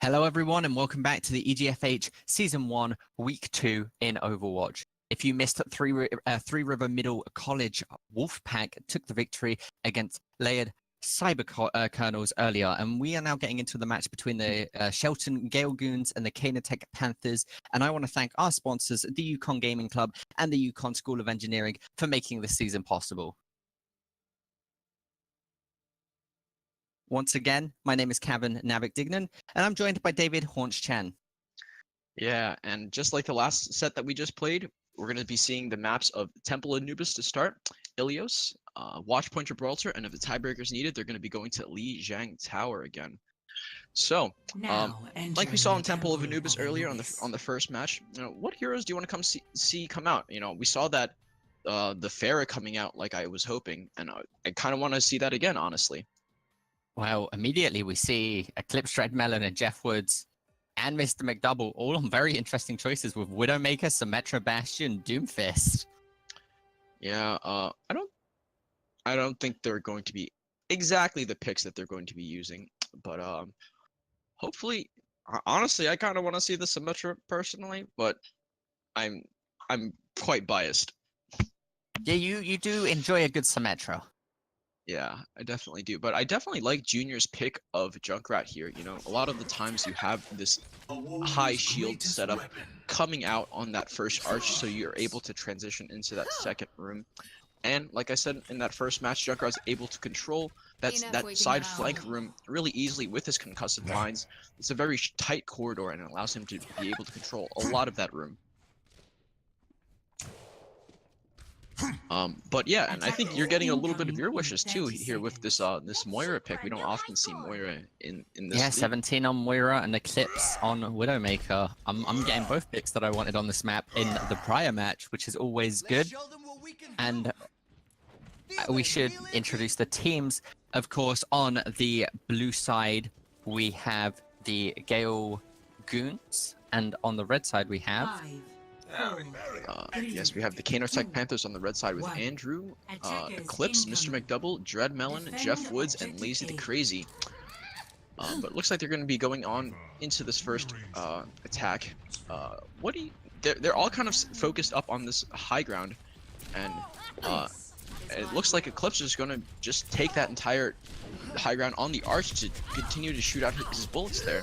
Hello everyone and welcome back to the EGFH Season 1, Week 2 in Overwatch. If you missed Three River Middle College, Wolfpack took the victory against Layered Cyber Kernels earlier, and we are now getting into the match between the Shelton Gael Goons and the Kaynor Panthers. And I want to thank our sponsors, the Yukon Gaming Club and the Yukon School of Engineering, for making this season possible. Once again, my name is Kevin Navik-Dignan, and I'm joined by David Haunch-Chen. Yeah, and just like the last set that we just played, we're going to be seeing the maps of Temple Anubis to start, Ilios, Watchpoint Gibraltar, and if the tiebreaker is needed, they're going to be going to Li Jiang Tower again. So, like we saw in Temple of Anubis earlier on the first match, what heroes do you want to come out? We saw that the Pharah coming out like I was hoping, and I kind of want to see that again, honestly. Well, immediately we see Eclipse Dreadmelon and Jeff Woods and Mr. McDouble all on very interesting choices with Widowmaker, Symmetra Bastion, Doomfist. Yeah, I don't think they're going to be exactly the picks that they're going to be using, but hopefully, honestly, I kind of want to see the Symmetra personally, but I'm quite biased. Yeah, you do enjoy a good Symmetra. Yeah, I definitely do. But I definitely like Junior's pick of Junkrat here. A lot of the times you have this high shield setup coming out on that first arch, so you're able to transition into that second room. And like I said in that first match, Junkrat's able to control that side flank room really easily with his concussive mines. It's a very tight corridor, and it allows him to be able to control a lot of that room. But yeah, and I think you're getting a little bit of your wishes too here with this this Moira pick. We don't often see Moira in this. Yeah, league. 17 on Moira and Eclipse on Widowmaker. I'm getting both picks that I wanted on this map in the prior match, which is always good. And we should introduce the teams. Of course, on the blue side, we have the Gael Goons, and on the red side, we have... yes, we have the Kaynor Panthers on the red side with Andrew, Eclipse, Mr. McDouble, Dreadmelon, Jeff Woods, and Lazy the Crazy. But it looks like they're going to be going on into this first attack. They're all kind of focused up on this high ground, and it looks like Eclipse is going to just take that entire high ground on the arch to continue to shoot out his bullets there.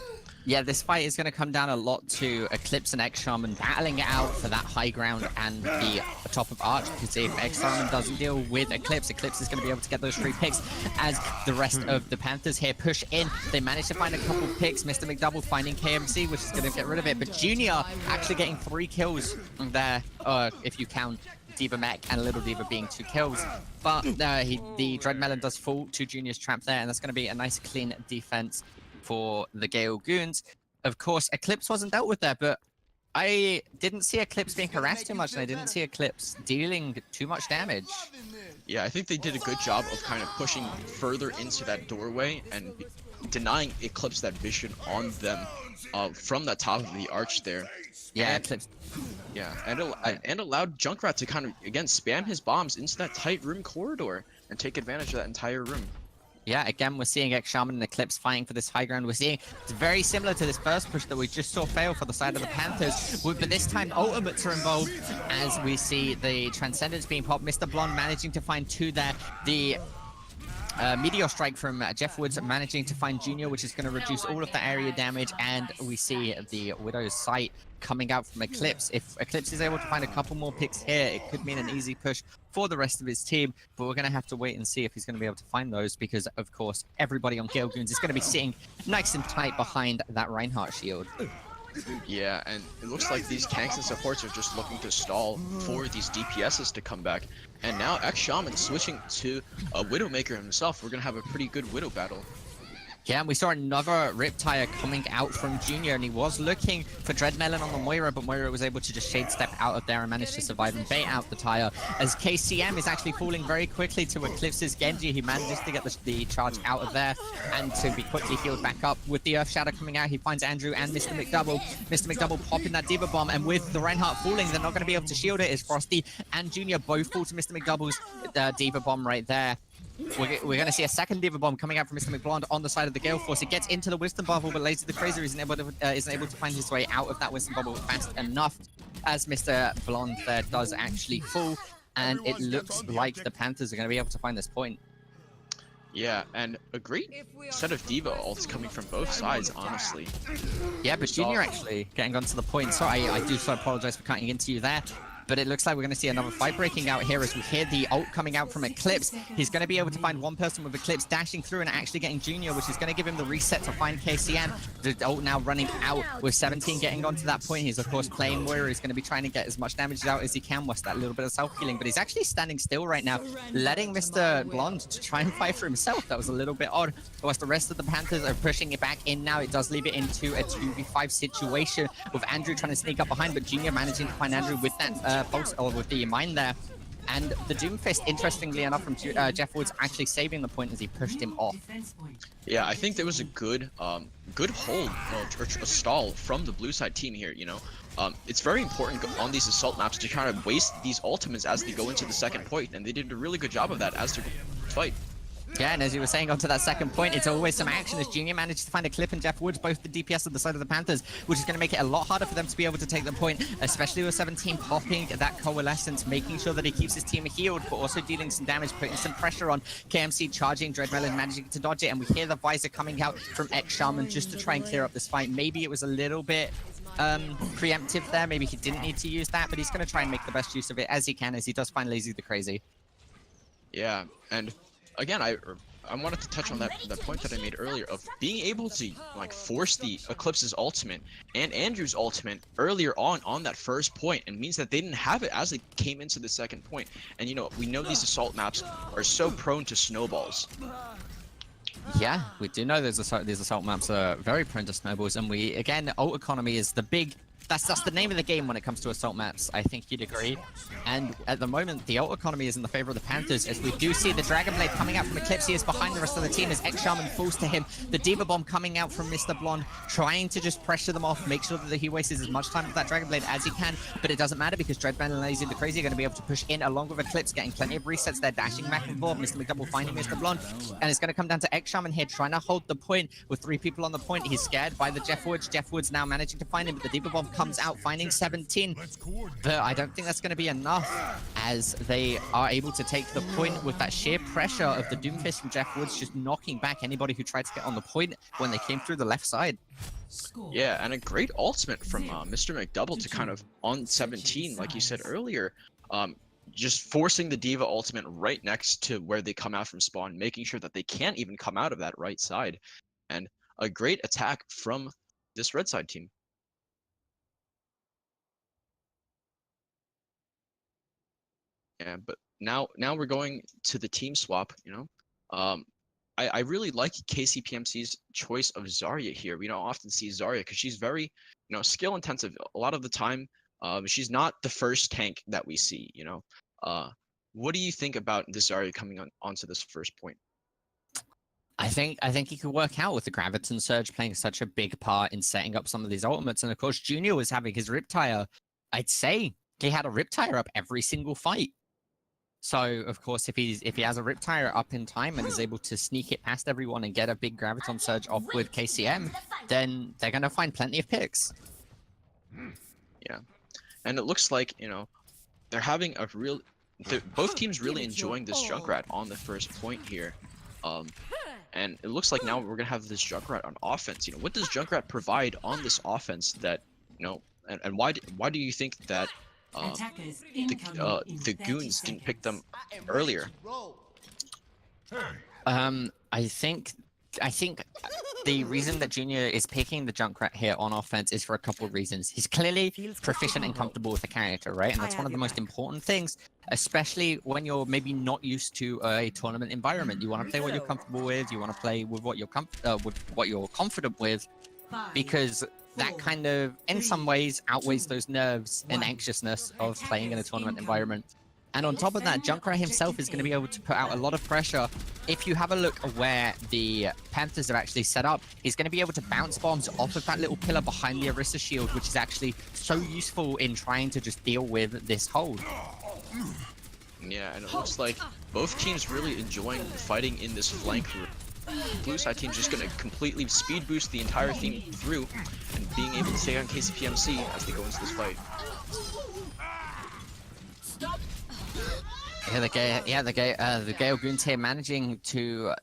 Yeah, this fight is going to come down a lot to Eclipse and X-Shaman battling it out for that high ground and the top of Arch, because if X-Shaman doesn't deal with Eclipse, Eclipse is going to be able to get those 3 picks as the rest of the Panthers here push in. They manage to find a couple picks, Mr. McDouble finding KMC, which is going to get rid of it, but Junior actually getting 3 kills there, if you count Diva Mech and Little Diva being 2 kills. But the Dreadmelon does fall to Junior's trap there, and that's going to be a nice clean defense for the Gael Goons. Of course, Eclipse wasn't dealt with there, but I didn't see Eclipse being harassed too much, and I didn't see Eclipse dealing too much damage. Yeah, I think they did a good job of kind of pushing further into that doorway and denying Eclipse that vision on them from the top of the arch there. Yeah, Eclipse. Yeah, and allowed Junkrat to kind of, again, spam his bombs into that tight room corridor and take advantage of that entire room. Yeah, again, we're seeing X-Shaman and Eclipse fighting for this high ground. We're seeing it's very similar to this first push that we just saw fail for the side of the Panthers, but this time ultimates are involved as we see the Transcendence being popped. Mr. Blonde managing to find 2 there. The Meteor Strike from Jeff Woods managing to find Junior, which is going to reduce all of the area damage, and we see the Widow's Sight coming out from Eclipse. If Eclipse is able to find a couple more picks here, it could mean an easy push for the rest of his team, but we're going to have to wait and see if he's going to be able to find those, because of course everybody on Gael Goons is going to be sitting nice and tight behind that Reinhardt shield. Yeah, and it looks like these tanks and supports are just looking to stall for these DPSs to come back. And now X-Shaman switching to a Widowmaker himself. We're going to have a pretty good Widow battle. Yeah, and we saw another Riptire coming out from Junior, and he was looking for Dreadmelon on the Moira, but Moira was able to just shade step out of there and manage to survive and bait out the tire. As KCM is actually falling very quickly to Eclipse's Genji, he manages to get the charge out of there and to be quickly healed back up. With the Earth Shadow coming out, he finds Andrew and Mr. McDouble. Mr. McDouble popping that Diva Bomb, and with the Reinhardt falling, they're not going to be able to shield it, as Frosty and Junior both fall to Mr. McDouble's Diva Bomb right there. we're going to see a second Diva Bomb coming out from Mr. McBlonde on the side of the Gale Force. It gets into the Wisdom Bubble, but Lazy the Crazy isn't able to find his way out of that Wisdom Bubble fast enough, as Mr. Blonde there does actually fall, and it looks like the Panthers are going to be able to find this point. Yeah, and a great set of Diva ults coming from both sides, honestly. Yeah, but Junior actually getting onto the point. Sorry, I do so apologize for cutting into you there. But it looks like we're going to see another fight breaking out here as we hear the ult coming out from Eclipse. He's going to be able to find one person with Eclipse dashing through and actually getting Junior, which is going to give him the reset to find KCM. The ult now running out with 17 getting onto that point. He's, of course, playing Moira. He's going to be trying to get as much damage out as he can with that little bit of self-healing. But he's actually standing still right now, letting Mr. Blonde to try and fight for himself. That was a little bit odd. Whilst the rest of the Panthers are pushing it back in now, it does leave it into a 2v5 situation with Andrew trying to sneak up behind, but Junior managing to find Andrew with that pulse, or with the mine there. And the Doomfist, interestingly enough, from Jeff Woods actually saving the point as he pushed him off. Yeah, I think there was a good good hold or a stall from the blue side team here, you know. It's very important on these assault maps to kind of waste these ultimates as they go into the second point, and they did a really good job of that as they fight. Yeah, and as you were saying, onto that second point, it's always some action as Junior managed to find a Clip and Jeff Woods, both the DPS on the side of the Panthers, which is going to make it a lot harder for them to be able to take the point, especially with 17 popping that Coalescence, making sure that he keeps his team healed, but also dealing some damage, putting some pressure on KMC, charging Dreadmelon, managing to dodge it, and we hear the Visor coming out from X-Shaman just to try and clear up this fight. Maybe it was a little bit preemptive there, maybe he didn't need to use that, but he's going to try and make the best use of it as he can, as he does find Lazy the Crazy. Yeah, and again, I wanted to touch on that point that I made earlier of being able to like force the Eclipse's ultimate and Andrew's ultimate earlier on that first point, and means that they didn't have it as they came into the second point. And you know, we know these assault maps are so prone to snowballs. Yeah, we do know these assault maps are very prone to snowballs, and we, again, ult economy is the big... That's the name of the game when it comes to assault maps. I think you'd agree. And at the moment, the ult economy is in the favor of the Panthers, as we do see the Dragon Blade coming out from Eclipse. He is behind the rest of the team as X-Shaman falls to him. The Diva Bomb coming out from Mr. Blonde, trying to just pressure them off, make sure that he wastes as much time with that Dragon Blade as he can. But it doesn't matter because Dreadman and Lazy the Crazy are going to be able to push in along with Eclipse, getting plenty of resets there, dashing back and forth. Mr. McDouble finding Mr. Blonde. And it's going to come down to X-Shaman here, trying to hold the point with 3 people on the point. He's scared by the Jeff Woods. Jeff Woods now managing to find him, but the Diva Bomb comes out, finding 17, but I don't think that's going to be enough, as they are able to take the point with that sheer pressure of the Doomfist from Jeff Woods, just knocking back anybody who tried to get on the point when they came through the left side. Yeah, and a great ultimate from Mr. McDouble to kind of on 17, like you said earlier, just forcing the Diva ultimate right next to where they come out from spawn, making sure that they can't even come out of that right side, and a great attack from this red side team. Yeah, but now we're going to the team swap, you know. I really like KCPMC's choice of Zarya here. We don't often see Zarya because she's very, you know, skill intensive. A lot of the time, she's not the first tank that we see, you know. What do you think about the Zarya coming onto this first point? I think he could work out with the Graviton Surge playing such a big part in setting up some of these ultimates. And of course, Junior was having his Riptire. I'd say he had a Riptire up every single fight. So, of course, if he has a Riptire up in time and is able to sneak it past everyone and get a big Graviton Surge off with KCM, then they're going to find plenty of picks. Yeah. And it looks like, you know, they're having a real... both teams really enjoying this Junkrat on the first point here. And it looks like now we're going to have this Junkrat on offense. You know, what does Junkrat provide on this offense that, you know, and why do you think that the Goons didn't pick them earlier? I think the reason that Junior is picking the Junkrat here on offense is for a couple of reasons. He's clearly proficient and comfortable with the character, right? And that's one of the most important things, especially when you're maybe not used to a tournament environment. You want to play what you're comfortable with. You want to play with what you're confident with, because that kind of, in some ways, outweighs those nerves and anxiousness of playing in a tournament environment. And on top of that, Junkrat himself is going to be able to put out a lot of pressure. If you have a look at where the Panthers are actually set up, he's going to be able to bounce bombs off of that little pillar behind the Orisa shield, which is actually so useful in trying to just deal with this hold. Yeah, and it looks like both teams really enjoying fighting in this flank route. Blue side team's just gonna completely speed boost the entire team through and being able to stay on KCPMC as they go into this fight. Yeah, the Gael Goons here managing to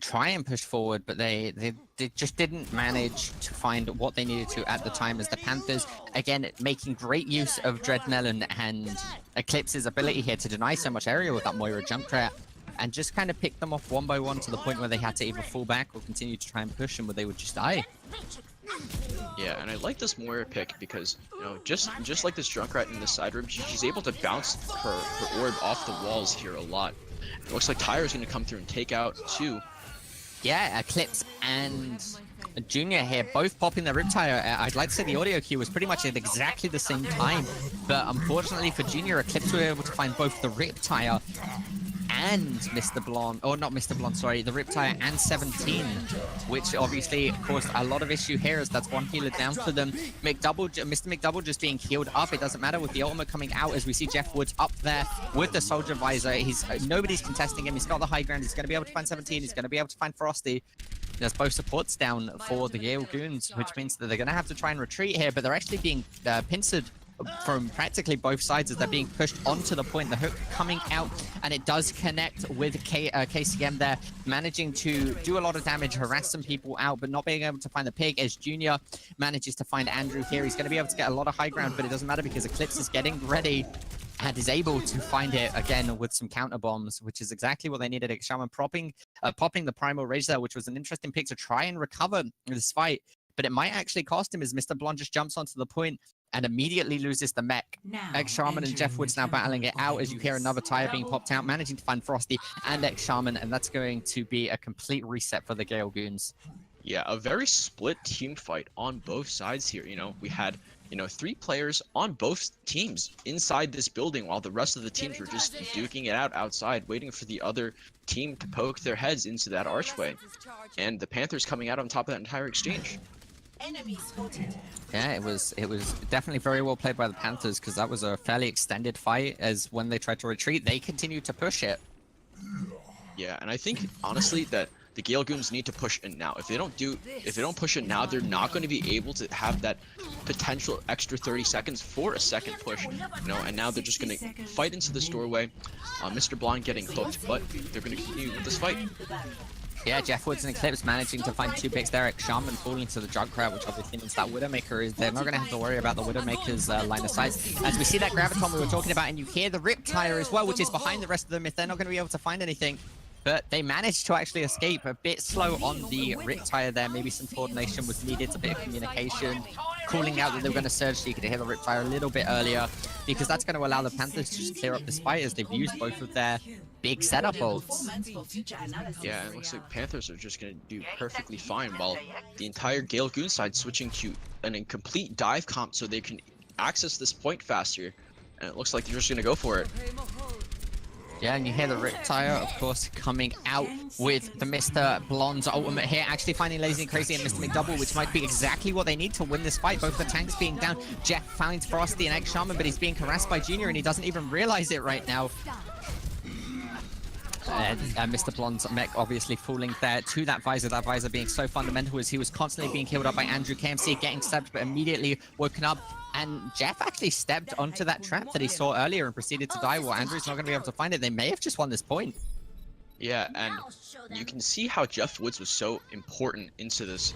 try and push forward, but they just didn't manage to find what they needed to at the time, as the Panthers, again, making great use of Dreadmelon and Eclipse's ability here to deny so much area with that Moira jump threat, and just kind of pick them off one by one to the point where they had to either fall back or continue to try and push them, where they would just die. Yeah, and I like this Moira pick because, you know, just like this Junkrat in the side room, she's able to bounce her orb off the walls here a lot. It looks like Tyra's going to come through and take out two. Yeah, Eclipse and Junior here, both popping the Riptire. I'd like to say the audio cue was pretty much at exactly the same time, but unfortunately for Junior, Eclipse were able to find both the Riptire and Mr. Blonde, or not Mr. Blonde, sorry, the Riptire and 17, which obviously caused a lot of issue here, as that's one healer down for them. Mr. McDouble just being healed up. It doesn't matter with the ultimate coming out, as we see Jeff Woods up there with the Soldier Visor. Nobody's contesting him. He's got the high ground. He's going to be able to find 17. He's going to be able to find Frosty. There's both supports down for the Gael Goons, which means that they're going to have to try and retreat here, but they're actually being pincered from practically both sides as they're being pushed onto the point. The hook coming out, and it does connect with KCM there, managing to do a lot of damage, harass some people out, but not being able to find the pig, as Junior manages to find Andrew here. He's going to be able to get a lot of high ground, but it doesn't matter because Eclipse is getting ready and is able to find it again with some counter bombs, which is exactly what they needed. Shaman popping the Primal Rage there, which was an interesting pick to try and recover this fight, but it might actually cost him, as Mr. Blonde just jumps onto the point and immediately loses the mech. X-Shaman and Jeff Woods now battling it out, as you hear another tire being popped out, managing to find Frosty and X-Shaman, and that's going to be a complete reset for the Gael Goons. Yeah, a very split team fight on both sides here. You know, we had, you know, 3 players on both teams inside this building, while the rest of the teams were just duking it out outside, waiting for the other team to poke their heads into that archway. And the Panthers coming out on top of that entire exchange. Yeah, it was definitely very well played by the Panthers, because that was a fairly extended fight, as when they tried to retreat, they continued to push it. Yeah, and I think honestly that the Gael Goons need to push in now. If they don't push it now, they're not going to be able to have that potential extra 30 seconds for a second push, you know, and now they're just going to fight into this doorway. Mr. Blonde getting hooked, but they're going to continue with this fight. Yeah, Jeff Woods and Eclipse managing to find 2 picks there. Shaman falling to the Junkrat, which obviously means that Widowmaker they're not going to have to worry about the Widowmaker's line of sight. As we see that Graviton we were talking about, and you hear the Riptire as well, which is behind the rest of them if they're not going to be able to find anything. But they managed to actually escape. A bit slow on the Riptire there. Maybe some coordination was needed, a bit of communication. Calling out that they were going to surge so you could hear the Riptire a little bit earlier, because that's going to allow the Panthers to just clear up this fight, as they've used both of their big setup ults. Yeah, it looks like Panthers are just going to do perfectly fine, while the entire Gael Goon side switching to an incomplete dive comp so they can access this point faster. And it looks like they're just going to go for it. Yeah, and you hear the Riptire, of course, coming out with the Mr. Blonde's ultimate here, actually finding Lazy and Crazy and Mr. McDouble, which might be exactly what they need to win this fight. Both the tanks being down. Jeff finds Frosty and X-Shaman, but he's being harassed by Junior, and he doesn't even realize it right now. Mr. Blonde's mech obviously falling there to that visor being so fundamental, as he was constantly being killed up by Andrew KMC, getting stabbed, but immediately woken up. And Jeff actually stepped onto that trap that he saw earlier and proceeded to die, while Andrew's not going to be able to find it. They may have just won this point. Yeah, and you can see how Jeff Woods was so important into this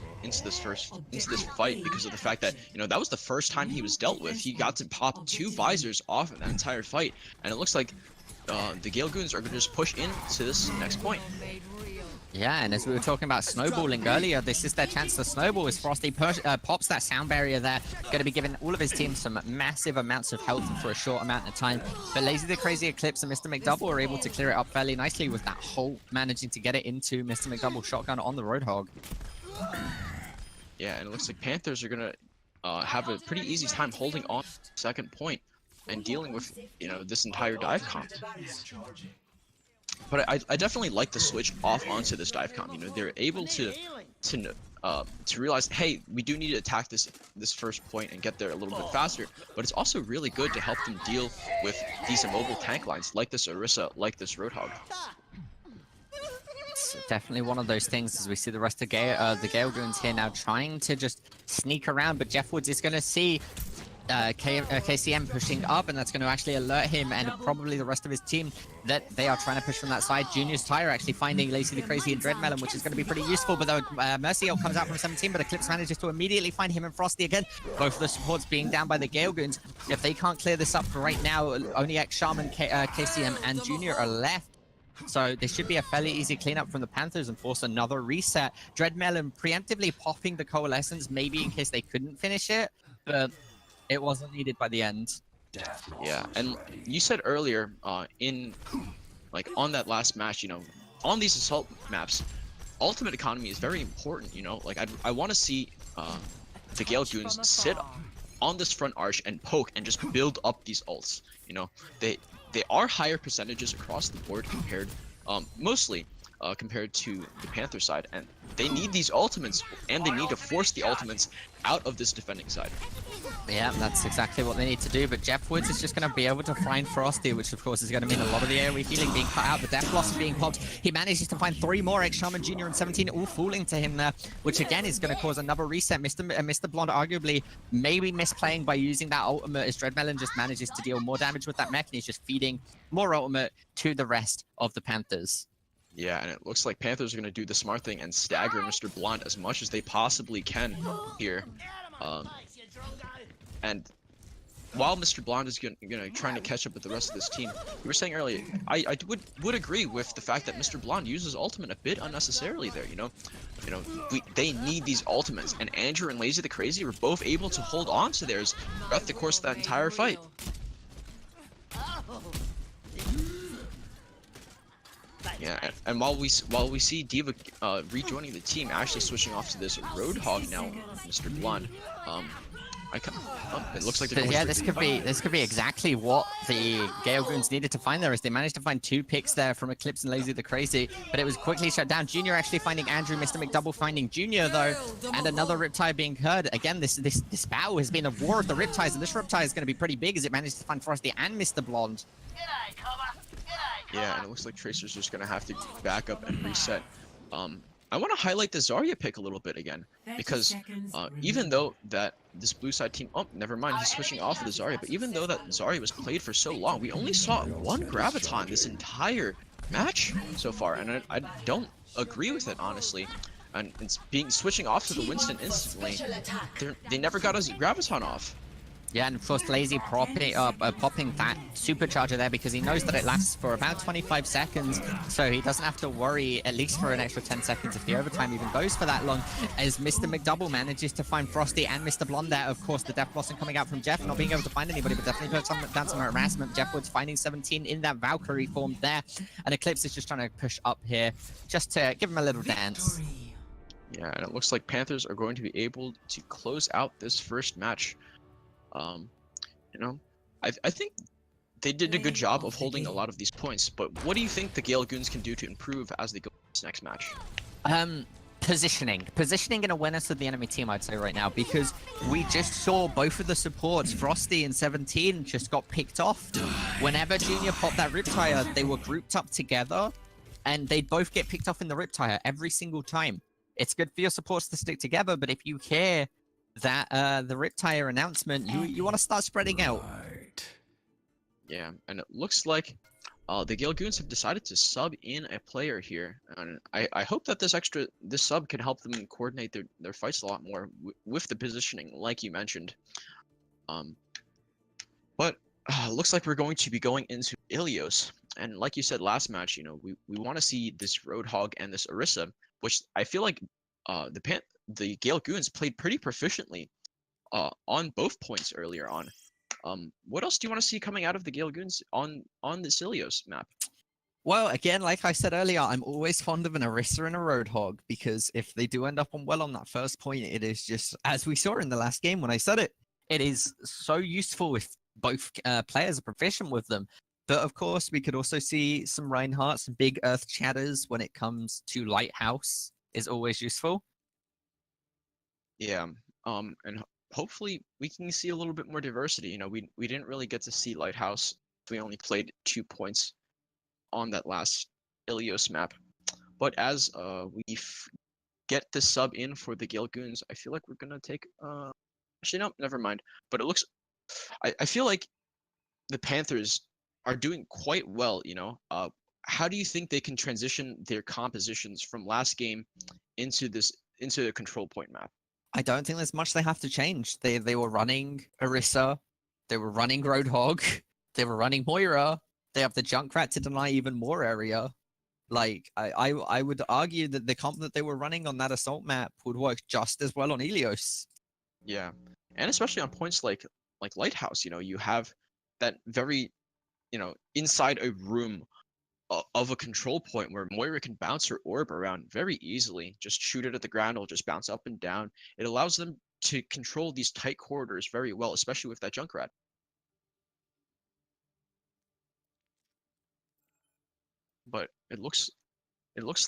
fight, because of the fact that, you know, that was the first time he was dealt with. He got to pop 2 visors off of that entire fight, and it looks like the Gael Goons are going to just push into this next point. Yeah, and as we were talking about snowballing earlier, this is their chance to snowball, as Frosty pops that sound barrier there. Going to be giving all of his team some massive amounts of health for a short amount of time. But Lazy the Crazy Eclipse and Mr. McDouble are able to clear it up fairly nicely, with that Holt managing to get it into Mr. McDouble's shotgun on the Roadhog. Yeah, and it looks like Panthers are going to have a pretty easy time holding on to the second point and dealing with, you know, this entire dive comp. But I definitely like the switch off onto this dive comp. You know, they're able to to realize, hey, we do need to attack this first point and get there a little bit faster. But it's also really good to help them deal with these immobile tank lines like this Orisa, like this Roadhog. It's definitely one of those things as we see the rest of the Gale Goons here now trying to just sneak around, but Jeff Woods is going to see KCM pushing up, and that's going to actually alert him and probably the rest of his team that they are trying to push from that side. Junior's Tire actually finding Lacy the Crazy and Dreadmelon, which is going to be pretty useful, but though Merciel comes out from 17, but Eclipse manages to immediately find him and Frosty again. Both of the supports being down by the Gale Goons. If they can't clear this up for right now, only X-Shaman, KCM, and Junior are left. So this should be a fairly easy cleanup from the Panthers and force another reset. Dreadmelon preemptively popping the Coalescence, maybe in case they couldn't finish it, but it wasn't needed by the end. Yeah, and you said earlier, on that last match, on these assault maps, ultimate economy is very important. I want to see the Gale Goons sit on this front arch and poke and just build up these ults. They are higher percentages across the board compared, mostly compared to the Panther side, and they need these ultimates, and they need to force the ultimates out of this defending side. Yeah, that's exactly what they need to do, but Jeff Woods is just going to be able to find Frosty, which of course is going to mean a lot of the AoE healing being cut out, the Death Blossom being popped. He manages to find 3 more X-Shaman Jr. and 17 all falling to him there, which again is going to cause another reset. Mr. Blonde arguably maybe misplaying by using that ultimate as Dreadmelon just manages to deal more damage with that mech, and he's just feeding more ultimate to the rest of the Panthers. Yeah, and it looks like Panthers are going to do the smart thing and stagger Mr. Blonde as much as they possibly can here. And while Mr. Blonde is trying to catch up with the rest of this team, you were saying earlier, I would agree with the fact that Mr. Blonde uses ultimate a bit unnecessarily there. They need these ultimates, and Andrew and Lazy the Crazy were both able to hold on to theirs throughout the course of that entire fight. Yeah, and while we see D.Va rejoining the team, actually switching off to this Roadhog now, Mr. Blonde. It looks like they're going this could be exactly what the Gale Goons needed to find there, as they managed to find 2 picks there from Eclipse and Lazy the Crazy, but it was quickly shut down. Junior actually finding Andrew, Mr. McDouble finding Junior though, and another Riptide being heard. Again, this battle has been a war of the Riptides, and this Riptide is going to be pretty big as it managed to find Frosty and Mr. Blonde. Yeah, and it looks like Tracer's just gonna have to back up and reset. I want to highlight the Zarya pick a little bit again, because even though that this blue side team, oh, never mind, he's switching off of the Zarya, but even though that Zarya was played for so long, we only saw 1 Graviton this entire match so far, and I don't agree with it, honestly. And it's switching off to the Winston instantly. They never got a Graviton off. Yeah, and of course Lazy popping that supercharger there because he knows that it lasts for about 25 seconds, so he doesn't have to worry, at least for an extra 10 seconds if the overtime even goes for that long, as Mr. McDouble manages to find Frosty and Mr. Blonde there. Of course, the Death Blossom coming out from Jeff, not being able to find anybody, but definitely put down some harassment. Jeff Woods finding 17 in that Valkyrie form there, and Eclipse is just trying to push up here, just to give him a little dance. Yeah, and it looks like Panthers are going to be able to close out this first match. I think they did a good job of holding a lot of these points, but what do you think the Gale Goons can do to improve as they go to this next match? Positioning and awareness of the enemy team, I'd say right now, because we just saw both of the supports, Frosty and 17, just got picked off. Whenever Junior popped that Riptire, they were grouped up together, and they'd both get picked off in the Riptire every single time. It's good for your supports to stick together, but if you hear that the Riptire announcement, you want to start spreading out. Yeah, and it looks like the Gale Goons have decided to sub in a player here, and I hope that this sub can help them coordinate their fights a lot more with the positioning, like you mentioned. But looks like we're going to be going into Ilios, and like you said last match, we want to see this Roadhog and this Orisa, which I feel like the Gale Goons played pretty proficiently on both points earlier on. What else do you want to see coming out of the Gale Goons on this Ilios map? Well, again, like I said earlier, I'm always fond of an Orisa and a Roadhog, because if they do end up on well on that first point, it is just, as we saw in the last game when I said it, it is so useful if both players are proficient with them. But of course, we could also see some Reinhardt, some big Earth Chatters when it comes to Lighthouse is always useful. Yeah. And hopefully we can see a little bit more diversity. You know, we didn't really get to see Lighthouse. We only played 2 points on that last Ilios map. But as we get the sub in for the Gale Goons, I feel like we're gonna take actually no, never mind. But it looks I feel like the Panthers are doing quite well, you know. How do you think they can transition their compositions from last game into the control point map? I don't think there's much they have to change. They were running Orisa, they were running Roadhog, they were running Moira. They have the Junkrat to deny even more area. Like I would argue that the comp that they were running on that assault map would work just as well on Ilios. Yeah, and especially on points like Lighthouse, you know, you have that very, you know, inside a room of a control point where Moira can bounce her orb around very easily. Just shoot it at the ground, it'll just bounce up and down. It allows them to control these tight corridors very well, especially with that Junkrat. But it looks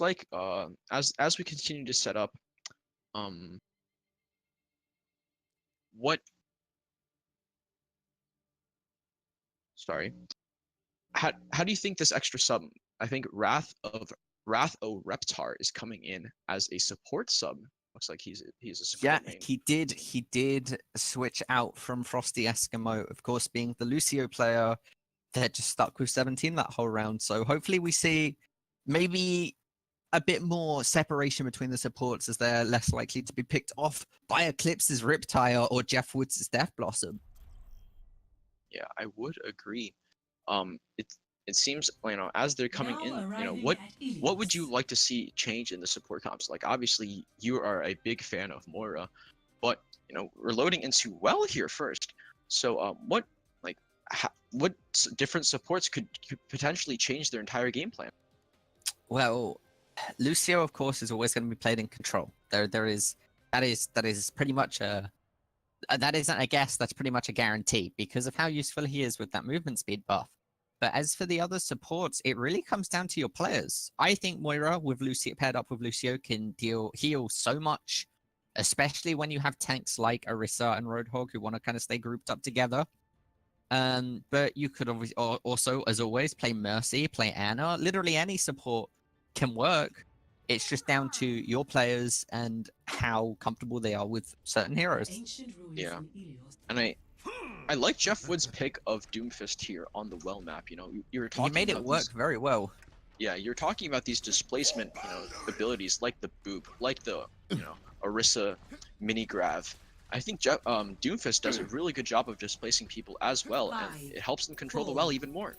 like as we continue to set up, um, what? Sorry. How do you think this extra sub? I think Wrath O Reptar is coming in as a support sub. Looks like he's a support Yeah, main. he did switch out from Frosty Eskimo, of course, being the Lucio player. They're just stuck with 17 that whole round. So hopefully we see maybe a bit more separation between the supports, as they're less likely to be picked off by Eclipse's Riptire or Jeff Woods' Death Blossom. Yeah, I would agree. It seems, you know, as they're coming in, you know, what would you like to see change in the support comps? Like, obviously you are a big fan of Moira, but you know, we're loading into Well here first. So what different supports could potentially change their entire game plan? Well, Lucio, of course, is always going to be played in control. That is pretty much a that isn't a guess. That's pretty much a guarantee because of how useful he is with that movement speed buff. But as for the other supports, it really comes down to your players. I think Moira with Lucio paired up with Lucio can heal so much, especially when you have tanks like Orisa and Roadhog who want to kind of stay grouped up together. But you could also, as always, play Mercy, play Anna. Literally any support can work. It's just down to your players and how comfortable they are with certain heroes. Yeah, and I like Jeff Wood's pick of Doomfist here on the Well map. You know, you were talking. He made it work very well. Yeah, you're talking about these displacement, you know, abilities like the Boop, like the, you know, Orisa mini grav. I think Doomfist does a really good job of displacing people as well, and it helps them control the Well even more.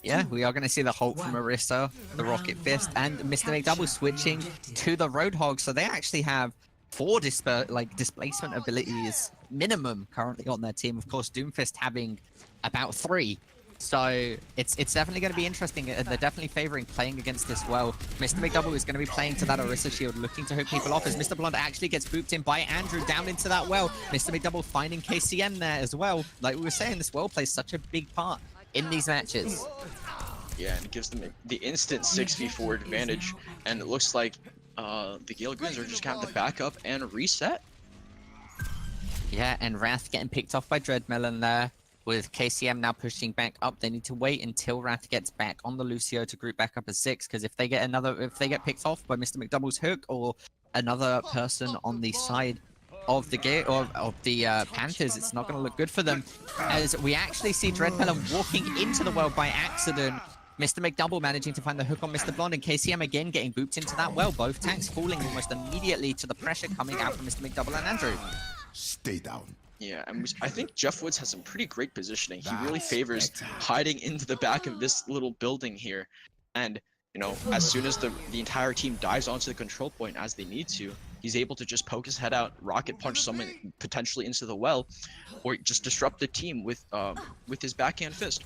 Yeah, we are going to see the Hulk from Orisa, the Rocket Fist, and Mr. McDouble switching to the Roadhog. So they actually have 4 displacement abilities minimum currently on their team. Of course, Doomfist having about 3. So it's definitely going to be interesting. They're definitely favoring playing against this well. Mr. McDouble is going to be playing to that Orisa shield, looking to hook people off as Mr. Blonde actually gets booped in by Andrew down into that well. Mr. McDouble finding KCM there as well. Like we were saying, this well plays such a big part in these matches. Yeah, and it gives them the instant 6v4 advantage, and it looks like the Gale Goons are just going to back up and reset. Yeah, and Wrath getting picked off by Dreadmelon there. With KCM now pushing back up, they need to wait until Wrath gets back on the Lucio to group back up as 6. Because if they get picked off by Mr. McDouble's hook or another person on the side of the Panthers, it's not going to look good for them. As we actually see Dreadmelon walking into the well by accident. Mr. McDouble managing to find the hook on Mr. Blonde, and KCM again getting booped into that well. Both tanks falling almost immediately to the pressure coming out from Mr. McDouble and Andrew. Stay down. Yeah, and I think Jeff Woods has some pretty great positioning. He really favors hiding into the back of this little building here. And, you know, as soon as the entire team dives onto the control point as they need to, he's able to just poke his head out, rocket punch someone potentially into the well, or just disrupt the team with his backhand fist.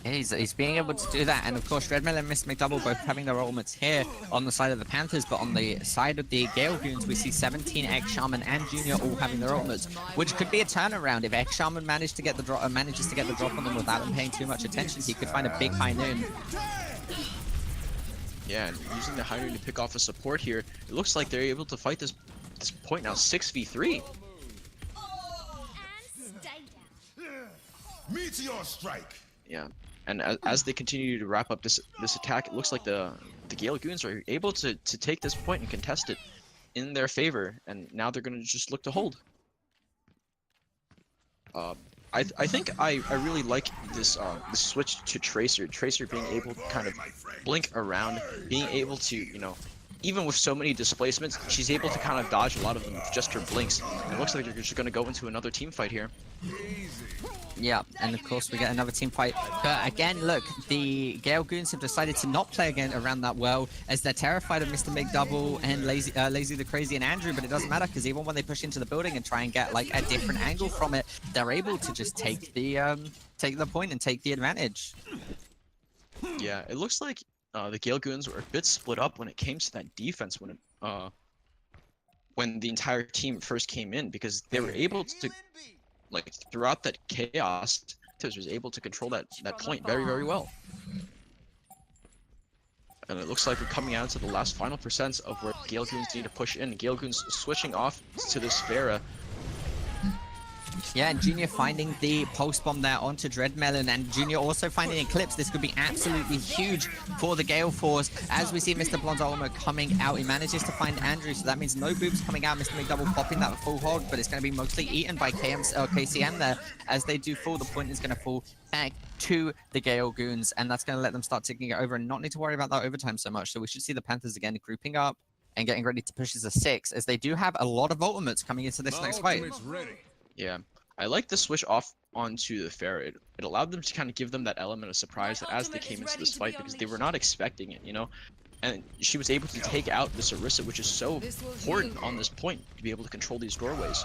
He's being able to do that, and of course Dreadmelon and Mr. McDouble both having their ultimates here on the side of the Panthers, but on the side of the Gale Goons we see 17, X Shaman and Junior all having their ultimates, which could be a turnaround. If X Shaman manages to get the drop on them without them paying too much attention, he could find a big high noon. Yeah, and using the Hydra to pick off a support here, it looks like they're able to fight this point now 6v3. Meteor strike. Yeah, and as they continue to wrap up this attack, it looks like the Gael Goons are able to take this point and contest it in their favor, and now they're gonna just look to hold. I think I really like this this switch to Tracer. Tracer being able to kind of blink around, being able to, you know, even with so many displacements, she's able to kind of dodge a lot of them with just her blinks. And it looks like they're just going to go into another team fight here. Yeah, and of course we get another team fight. But again, look, the Gael Goons have decided to not play again around that well, as they're terrified of Mr. McDouble and Lazy the Crazy and Andrew, but it doesn't matter, because even when they push into the building and try and get like a different angle from it, they're able to just take the point and take the advantage. Yeah, it looks like the Gael Goons were a bit split up when it came to that defense when the entire team first came in, because they were able to, like, throughout that chaos, Panthers was able to control that point very, very well. And it looks like we're coming out to the last final percents of where Gael Goons need to push in. Gael Goons switching off to this Pharah. Yeah, and Junior finding the pulse bomb there onto Dreadmelon, and Junior also finding Eclipse. This could be absolutely huge for the Gale Force. As we see Mr. Blonde's ultimate coming out, he manages to find Andrew, so that means no boobs coming out. Mr. McDouble popping that full hog, but it's going to be mostly eaten by KCM there. As they do fall, the point is going to fall back to the Gael Goons, and that's going to let them start taking it over and not need to worry about that overtime so much. So we should see the Panthers again grouping up and getting ready to push as a 6, as they do have a lot of ultimates coming into this next fight. Yeah, I like the switch off onto the Pharah. It allowed them to kind of give them that element of surprise as they came into this fight, because they were not expecting it, you know? And she was able to take out this Orisa, which is so important on this point, to be able to control these doorways.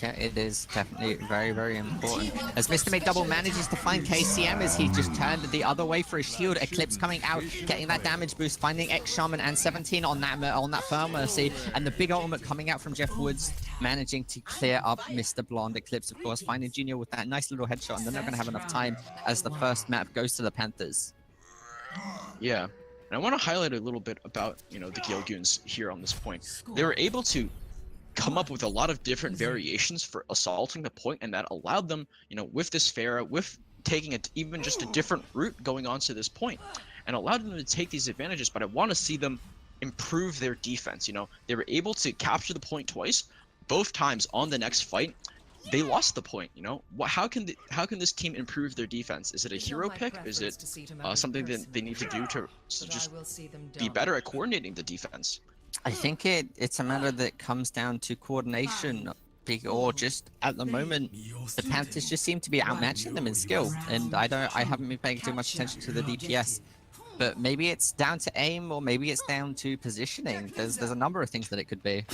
Yeah, it is definitely very, very important. As Mr. McDouble manages to find KCM, as he just turned the other way for his shield. Eclipse coming out, getting that damage boost, finding X-Shaman and 17 on that Firm Mercy, and the big ultimate coming out from Jeff Woods, managing to clear up Mr. Blonde. Eclipse, of course, finding Junior with that nice little headshot, and they're not going to have enough time as the first map goes to the Panthers. Yeah. And I want to highlight a little bit about, you know, the Gael Goons here on this point. They were able to come up with a lot of different variations for assaulting the point, and that allowed them, you know, with this Pharah, with taking it even just a different route going on to this point, and allowed them to take these advantages. But I want to see them improve their defense. You know, they were able to capture the point twice, both times on the next fight. They lost the point, you know. How can this team improve their defense? Is it a hero pick? Is it something that they need to do to just be better at coordinating the defense? I think it's a matter that comes down to coordination, or just at the moment the Panthers just seem to be outmatching them in skill, and I haven't been paying too much attention to the DPS. But maybe it's down to aim, or maybe it's down to positioning. There's a number of things that it could be.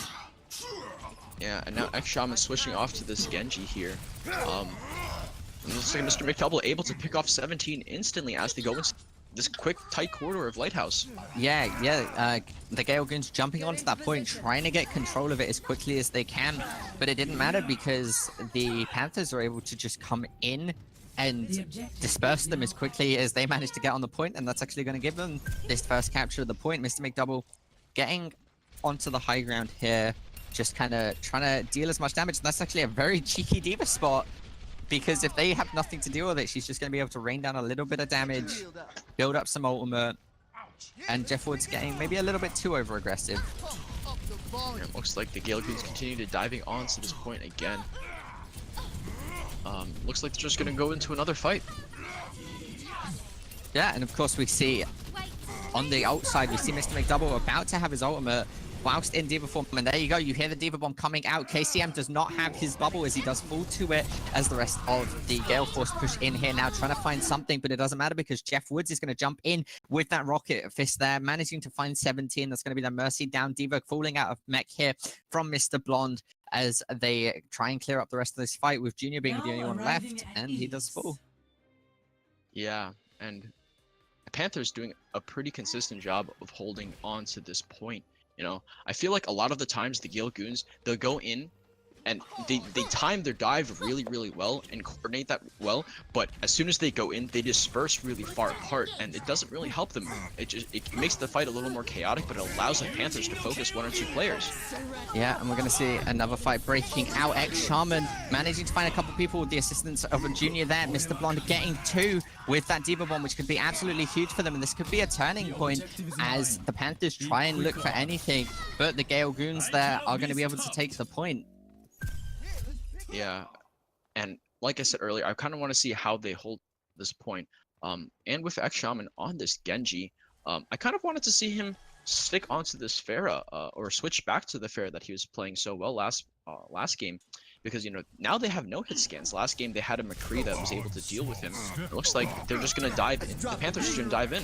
Yeah, and now X-Shaman switching off to this Genji here. It looks like Mr. McDouble able to pick off 17 instantly as they go into this quick, tight corridor of Lighthouse. Yeah, the Gael Goons jumping onto that point, trying to get control of it as quickly as they can, but it didn't matter because the Panthers were able to just come in and disperse them as quickly as they managed to get on the point, and that's actually going to give them this first capture of the point. Mr. McDouble getting onto the high ground here, just kind of trying to deal as much damage. And that's actually a very cheeky D.Va spot, because if they have nothing to deal with it, she's just going to be able to rain down a little bit of damage, build up some ultimate, and Jeff Wood's getting maybe a little bit too over-aggressive. It looks like the Gael Goons continue to diving on to this point again. Looks like they're just going to go into another fight. Yeah, and of course we see on the outside, we see Mr. McDouble about to have his ultimate whilst in D.Va form, and there you go, you hear the D.Va bomb coming out. KCM does not have his bubble as he does fall to it, as the rest of the Gale Force push in here now, trying to find something, but it doesn't matter because Jeff Woods is going to jump in with that rocket fist there, managing to find 17. That's going to be the Mercy down. D.Va falling out of mech here from Mr. Blonde as they try and clear up the rest of this fight, with Junior being the only one left, and he does fall. Yeah, and the Panthers doing a pretty consistent job of holding on to this point. You know, I feel like a lot of the times the Gael Goons, they'll go in and they time their dive really, really well and coordinate that well. But as soon as they go in, they disperse really far apart, and it doesn't really help them. It makes the fight a little more chaotic, but it allows the Panthers to focus 1 or 2 players. Yeah, and we're going to see another fight breaking out. X-Shaman managing to find a couple people with the assistance of a junior there. Mr. Blonde getting 2 with that Diva Bomb, which could be absolutely huge for them. And this could be a turning point as the Panthers try and look for anything. But the Gael Goons there are going to be able to take the point. Yeah, and like I said earlier, I kind of want to see how they hold this point. And with X-Shaman on this Genji, I kind of wanted to see him stick onto this Pharah, or switch back to the Pharah that he was playing so well last game, because now they have no hit scans. Last game they had a McCree that was able to deal with him. It looks like they're just gonna dive in. The Panthers are gonna dive in.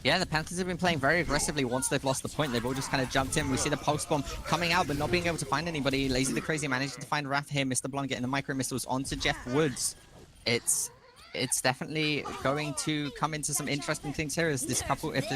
Yeah, the Panthers have been playing very aggressively once they've lost the point. They've all just kind of jumped in. We see the pulse bomb coming out, but not being able to find anybody. Lazy the Crazy managing to find Wrath here. Mr. Blonde getting the micro missiles onto Jeff Woods. It's definitely going to come into some interesting things here as this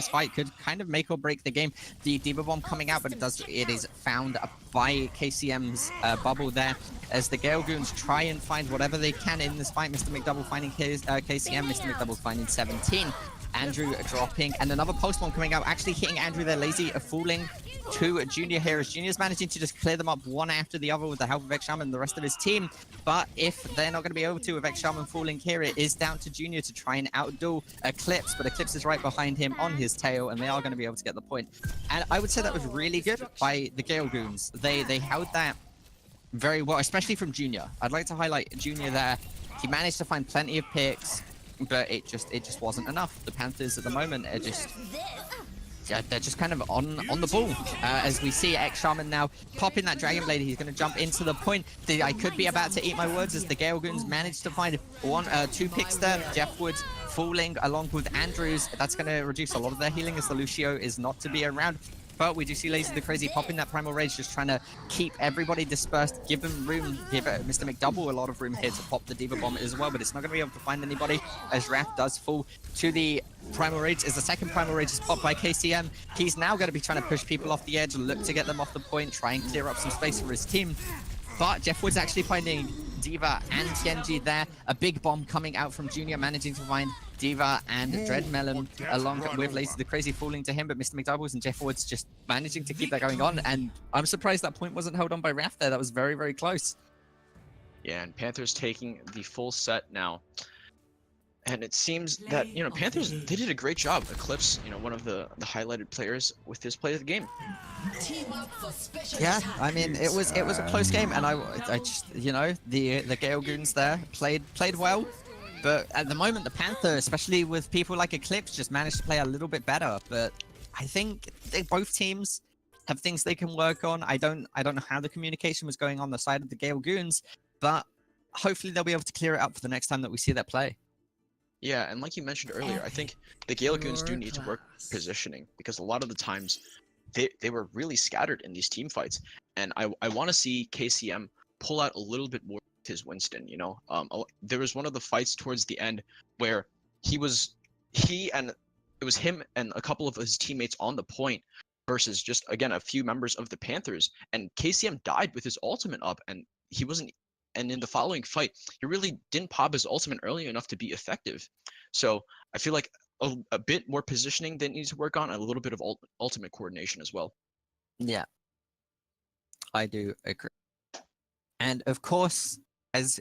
fight could kind of make or break the game. The Diva Bomb coming out, but it is found by KCM's bubble there as the Gael Goons try and find whatever they can in this fight. Mr. McDouble finding KCM, Mr. McDouble finding 17. Andrew dropping, and another post bomb coming out, actually hitting Andrew there. Lazy fooling to Junior here as Junior's managing to just clear them up one after the other with the help of X-Shaman and the rest of his team. But if they're not going to be able to with X-Shaman fooling here, it is down to Junior to try and outduel Eclipse, but Eclipse is right behind him on his tail, and they are going to be able to get the point. And I would say that was really good by the Gael Goons. They held that very well, especially from Junior. I'd like to highlight Junior there. He managed to find plenty of picks, but it just wasn't enough. The Panthers at the moment are just, yeah, they're just kind of on the ball. As we see X-Shaman now popping that Dragon Blade, he's going to jump into the point. I could be about to eat my words as the Gael Goons managed to find 2 picks there. Jeff Woods falling along with Andrews. That's going to reduce a lot of their healing as the Lucio is not to be around. But we do see Lazy the Crazy popping that Primal Rage, just trying to keep everybody dispersed, give him room, give Mr. McDouble a lot of room here to pop the Diva Bomb as well, but it's not going to be able to find anybody as Wrath does fall to the Primal Rage. As the second Primal Rage is popped by KCM, he's now going to be trying to push people off the edge, look to get them off the point, try and clear up some space for his team. But Jeff Woods actually finding Diva and Genji there. A big bomb coming out from Junior, managing to find Diva and Dreadmelon along with Lazy the Crazy falling to him, but Mr. McDoubles and Jeff Woods just managing to keep that going on. And I'm surprised that point wasn't held on by Wrath there. That was very, very close. Yeah, and Panthers taking the full set now. And it seems that, Panthers, they did a great job. Eclipse, one of the highlighted players with his play of the game. Yeah, I mean, it was a close game, and I just, the Gael Goons there played well. But at the moment, the Panther, especially with people like Eclipse, just managed to play a little bit better. But I think both teams have things they can work on. I don't know how the communication was going on the side of the Gael Goons, but hopefully they'll be able to clear it up for the next time that we see that play. Yeah, and like you mentioned earlier, I think the Gael Goons do need to work positioning, because a lot of the times they were really scattered in these team fights. And I want to see KCM pull out a little bit more with his Winston, there was one of the fights towards the end where it was him and a couple of his teammates on the point versus just, again, a few members of the Panthers, and KCM died with his ultimate up, and in the following fight, he really didn't pop his ultimate early enough to be effective. So I feel like a bit more positioning they need to work on, and a little bit of ultimate coordination as well. Yeah, I do agree. And of course, as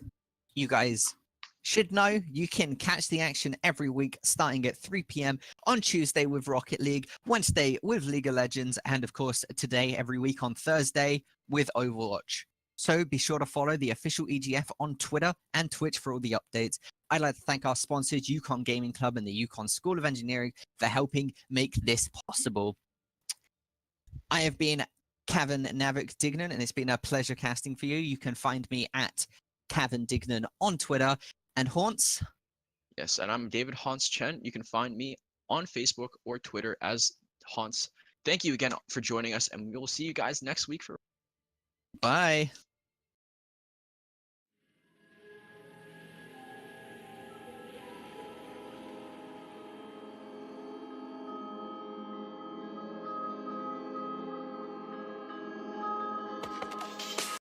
you guys should know, you can catch the action every week starting at 3 p.m. on Tuesday with Rocket League, Wednesday with League of Legends, and of course today every week on Thursday with Overwatch. So be sure to follow the official EGF on Twitter and Twitch for all the updates. I'd like to thank our sponsors, Yukon Gaming Club and the Yukon School of Engineering, for helping make this possible. I have been Cavan Navik Dignan, and it's been a pleasure casting for you. You can find me at Cavan Dignan on Twitter. And Haunts? Yes, and I'm David Haunts Chen. You can find me on Facebook or Twitter as Haunts. Thank you again for joining us, and we will see you guys next week for Bye.